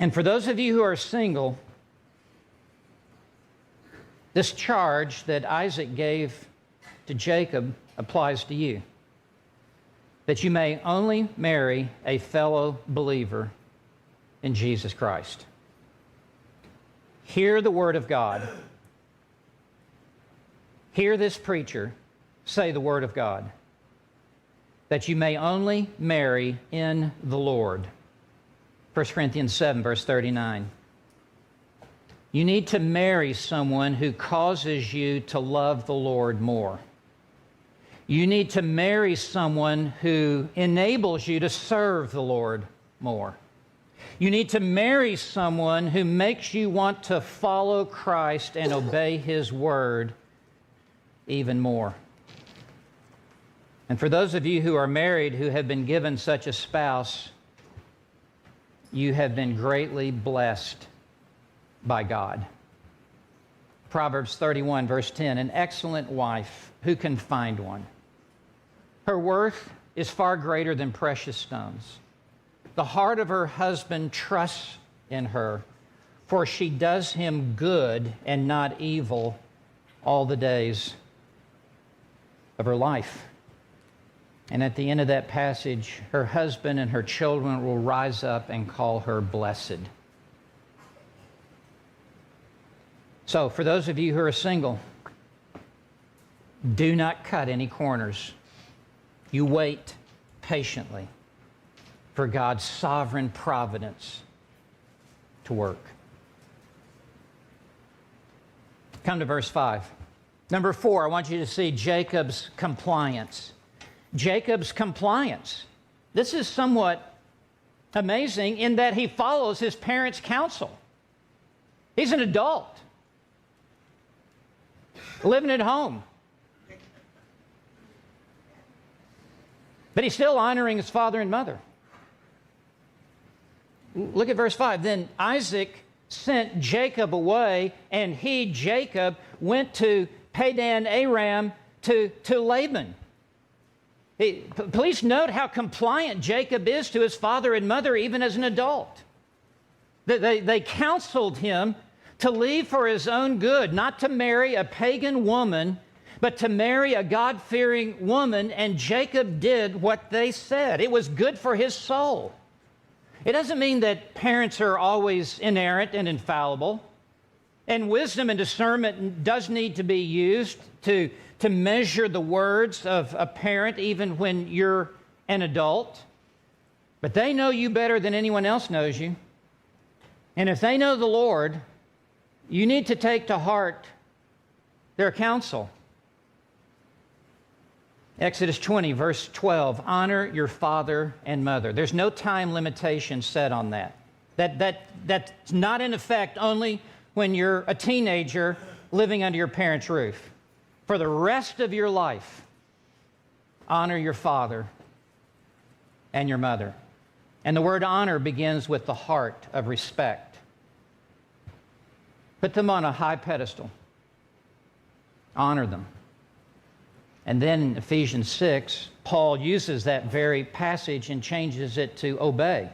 And for those of you who are single, this charge that Isaac gave to Jacob applies to you, that you may only marry a fellow believer in Jesus Christ. Hear the word of God. Hear this preacher say the word of God, that you may only marry in the Lord. 1 Corinthians 7, verse 39. You need to marry someone who causes you to love the Lord more. You need to marry someone who enables you to serve the Lord more. You need to marry someone who makes you want to follow Christ and obey His word even more. And for those of you who are married who have been given such a spouse, you have been greatly blessed by God. Proverbs 31, verse 10, an excellent wife, who can find one? Her worth is far greater than precious stones. The heart of her husband trusts in her, for she does him good and not evil all the days of her life. And at the end of that passage, her husband and her children will rise up and call her blessed. So, for those of you who are single, do not cut any corners. You wait patiently for God's sovereign providence to work. Come to verse 5. Number 4, I want you to see Jacob's compliance. Jacob's compliance. This is somewhat amazing in that he follows his parents' counsel. He's an adult, living at home. But he's still honoring his father and mother. Look at verse 5. Then Isaac sent Jacob away, and he, Jacob, went to Padan Aram to Laban. Please note how compliant Jacob is to his father and mother, even as an adult. They counseled him to leave for his own good, not to marry a pagan woman, but to marry a God-fearing woman, and Jacob did what they said. It was good for his soul. It doesn't mean that parents are always inerrant and infallible, and wisdom and discernment does need to be used to measure the words of a parent even when you're an adult. But they know you better than anyone else knows you. And if they know the Lord, you need to take to heart their counsel. Exodus 20, verse 12, honor your father and mother. There's no time limitation set on that. That's not in effect only when you're a teenager living under your parents' roof. For the rest of your life, honor your father and your mother. And the word honor begins with the heart of respect. Put them on a high pedestal. Honor them. And then in Ephesians 6, Paul uses that very passage and changes it to obey.